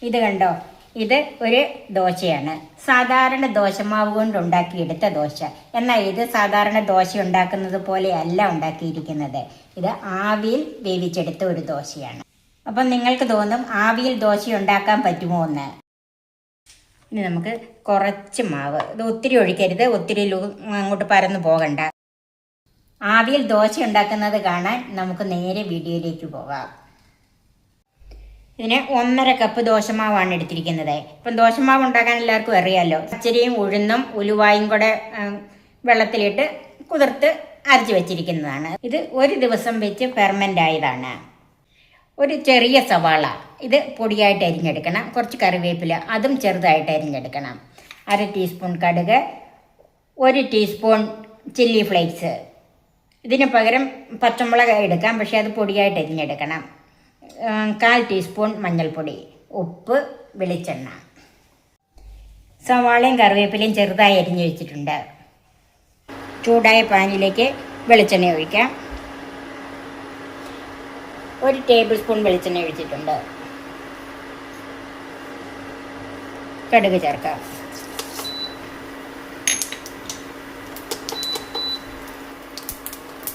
ഇത് കണ്ടോ, ഇത് ഒരു ദോശയാണ്. സാധാരണ ദോശമാവ് കൊണ്ട് ഉണ്ടാക്കിയെടുത്ത ദോശ. എന്നാൽ ഇത് സാധാരണ ദോശ ഉണ്ടാക്കുന്നത് പോലെ അല്ല ഉണ്ടാക്കിയിരിക്കുന്നത്. ഇത് ആവിയിൽ വേവിച്ചെടുത്ത ഒരു ദോശയാണ്. അപ്പം നിങ്ങൾക്ക് തോന്നും ആവിയിൽ ദോശ ഉണ്ടാക്കാൻ പറ്റുമോ എന്ന്. ഇനി നമുക്ക് കുറച്ച് മാവ്, ഇത് ഒത്തിരി ഒഴിക്കരുത്, ഒത്തിരി അങ്ങോട്ട് പരന്നു പോകണ്ട. ആവിയിൽ ദോശ ഉണ്ടാക്കുന്നത് കാണാൻ നമുക്ക് നേരെ വീഡിയോയിലേക്ക് പോകാം. ഇതിന് 1.5 കപ്പ് ദോശമാവാണ് എടുത്തിരിക്കുന്നത്. ഇപ്പം ദോശമാവ് ഉണ്ടാക്കാൻ എല്ലാവർക്കും അറിയാമല്ലോ. പച്ചരിയും ഉഴുന്നും ഉലുവായും കൂടെ വെള്ളത്തിലിട്ട് കുതിർത്ത് അരച്ച് വെച്ചിരിക്കുന്നതാണ്. ഇത് ഒരു ദിവസം വെച്ച് ഫെർമെൻ്റ് ആയതാണ്. ഒരു ചെറിയ സവാള, ഇത് പൊടിയായിട്ട് അരിഞ്ഞെടുക്കണം. കുറച്ച് കറിവേപ്പില, അതും ചെറുതായിട്ട് അരിഞ്ഞെടുക്കണം. 1/2 ടീസ്പൂൺ കടുക്, 1 ടീസ്പൂൺ ചില്ലി ഫ്ലേക്സ്. ഇതിന് പകരം പച്ചമുളക് എടുക്കാം, പക്ഷേ അത് പൊടിയായിട്ട് അരിഞ്ഞെടുക്കണം. 1/4 ടീസ്പൂൺ മഞ്ഞൾപ്പൊടി, ഉപ്പ്, വെളിച്ചെണ്ണ. സവാളയും കറിവേപ്പിലയും ചെറുതായി അരിഞ്ഞ് വെച്ചിട്ടുണ്ട്. ചൂടായ പാനിലേക്ക് വെളിച്ചെണ്ണ ഒഴിക്കാം. 1 ടേബിൾ സ്പൂൺ വെളിച്ചെണ്ണ ഒഴിച്ചിട്ടുണ്ട്. കടുക് ചേർക്കാം.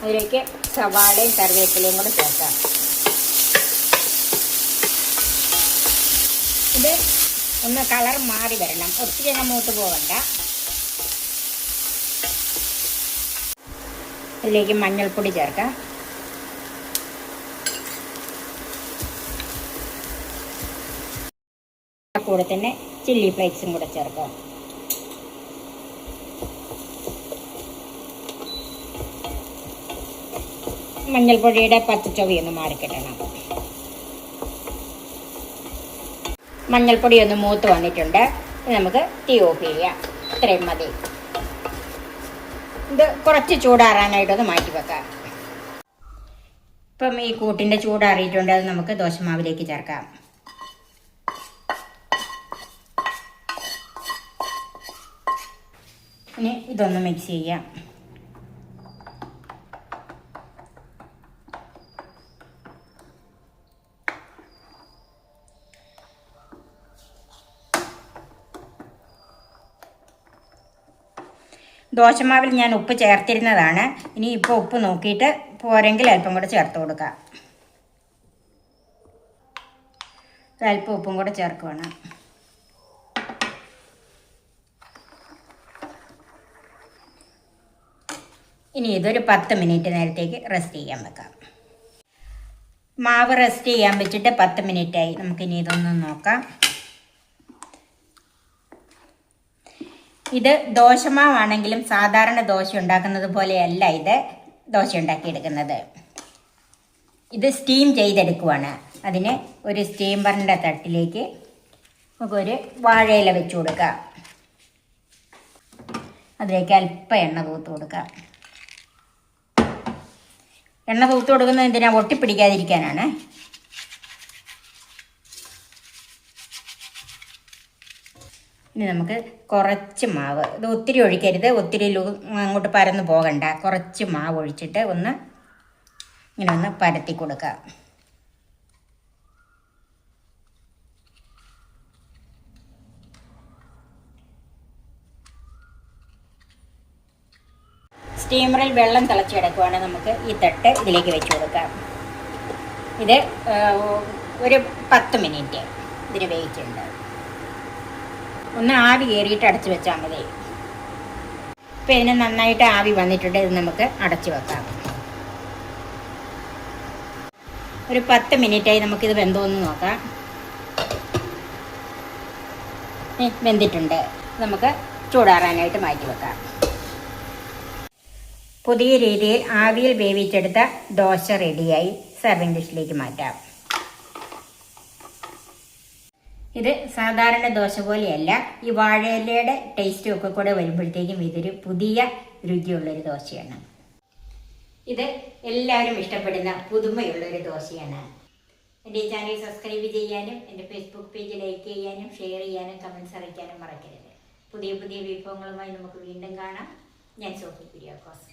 അതിലേക്ക് സവാളയും കറിവേപ്പിലയും കൂടെ ചേർക്കാം. ഇത് ഒന്ന് കളർ മാറി വരണം, ഒത്തിരി മൂത്ത് പോകണ്ട. അതിലേക്ക് മഞ്ഞൾപ്പൊടി ചേർക്കാം. കൂടെ തന്നെ ചില്ലി ഫ്ലേക്സും കൂടെ ചേർക്കാം. മഞ്ഞൾപ്പൊടിയുടെ പച്ചച്ചൊവയൊന്ന് മാറിക്കിട്ടണം. മഞ്ഞൾപ്പൊടി ഒന്ന് മൂത്ത് വന്നിട്ടുണ്ട്. നമുക്ക് തീ ഓഫ് ചെയ്യാം. ഇത്രയും മതി. ഇത് കുറച്ച് ചൂടാറാനായിട്ടൊന്ന് മാറ്റി വെക്കാം. ഇപ്പം ഈ കൂട്ടിൻ്റെ ചൂടാറിയിട്ടുണ്ട്. അത് നമുക്ക് ദോശമാവിലേക്ക് ചേർക്കാം. ഇനി ഇതൊന്ന് മിക്സ് ചെയ്യാം. ദോശമാവിൽ ഞാൻ ഉപ്പ് ചേർത്തിരുന്നതാണ്. ഇനി ഇപ്പോൾ ഉപ്പ് നോക്കിയിട്ട് പോരെങ്കിൽ അല്പം കൂടെ ചേർത്ത് കൊടുക്കാം. അല്പം ഉപ്പും കൂടെ ചേർക്കുവാണ്. ഇനി ഇതൊരു 10 മിനിറ്റ് നേരത്തേക്ക് റെസ്റ്റ് ചെയ്യാൻ വെക്കാം. മാവ് റെസ്റ്റ് ചെയ്യാൻ വെച്ചിട്ട് 10 മിനിറ്റായി. നമുക്കിനി ഇതൊന്ന് നോക്കാം. ഇത് ദോശമാവാണെങ്കിലും സാധാരണ ദോശ ഉണ്ടാക്കുന്നത് പോലെയല്ല ഇത് ദോശ ഉണ്ടാക്കിയെടുക്കുന്നത്. ഇത് സ്റ്റീം ചെയ്തെടുക്കുവാണ്. അതിന് ഒരു സ്റ്റീമറിൻ്റെ തട്ടിലേക്ക് നമുക്കൊരു വാഴയില വെച്ച് കൊടുക്കാം. അതിലേക്ക് അല്പം എണ്ണ തൂത്ത് കൊടുക്കാം. എണ്ണ തൂത്ത് കൊടുക്കുന്നത് എന്തിനാ? ഒട്ടിപ്പിടിക്കാതിരിക്കാനാണ്. ഇനി നമുക്ക് കുറച്ച് മാവ്, ഇത് ഒത്തിരി ഒഴിക്കരുത്, ഒത്തിരി അങ്ങോട്ട് പരന്നു പോകണ്ട. കുറച്ച് മാവ് ഒഴിച്ചിട്ട് ഇങ്ങനെ ഒന്ന് പരത്തി കൊടുക്കുക. സ്റ്റീമറിൽ വെള്ളം തിളച്ച് കിടക്കുവാണ്. നമുക്ക് ഈ തട്ട് ഇതിലേക്ക് വെച്ച് കൊടുക്കാം. ഇത് ഒരു 10 മിനിറ്റ് ഇതിന് വേവിച്ചിട്ടുണ്ട്. ഒന്ന് ആവി കയറിയിട്ട് അടച്ച് വെച്ചാൽ മതി. ഇപ്പം ഇതിന് നന്നായിട്ട് ആവി വന്നിട്ടുണ്ട്. ഇത് നമുക്ക് അടച്ച് വെക്കാം. ഒരു 10 മിനിറ്റായി. നമുക്കിത് വെന്തോന്ന് നോക്കാം. വെന്തിട്ടുണ്ട്. നമുക്ക് ചൂടാറാനായിട്ട് മാറ്റി വെക്കാം. പുതിയ രീതിയിൽ ആവിയിൽ വേവിച്ചെടുത്ത ദോശ റെഡിയായി. സർവിംഗ് ഡിഷിലേക്ക് മാറ്റാം. ഇത് സാധാരണ ദോശ പോലെയല്ല. ഈ വാഴയിലയുടെ ടേസ്റ്റും ഒക്കെ കൂടെ വരുമ്പോഴത്തേക്കും ഇതൊരു പുതിയ രുചിയുള്ളൊരു ദോശയാണ്. ഇത് എല്ലാവരും ഇഷ്ടപ്പെടുന്ന പുതുമയുള്ളൊരു ദോശയാണ്. എൻ്റെ ചാനൽ സബ്സ്ക്രൈബ് ചെയ്യാനും എൻ്റെ ഫേസ്ബുക്ക് പേജ് ലൈക്ക് ചെയ്യാനും ഷെയർ ചെയ്യാനും കമൻറ്റ്സ് അറിയിക്കാനും മറക്കരുത്. പുതിയ പുതിയ വിഭവങ്ങളുമായി നമുക്ക് വീണ്ടും കാണാം. ഞാൻ സോഫി കുര്യാക്കോസ്.